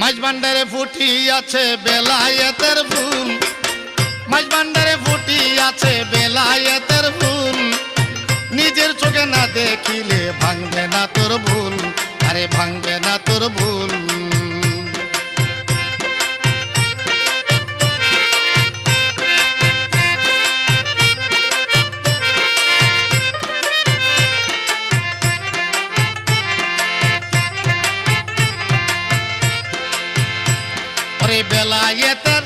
মাঝ ভান্ডারে ফুটি আছে বেলায়েতের ফুল, মাঝ ভান্ডারে ফুটি আছে বেলায়েতের ফুল, নিজের চোখে না দেখিলে ভাঙবে না তোর ভুল, আরে ভাঙবে না তোর ভুল। বেলায়েতের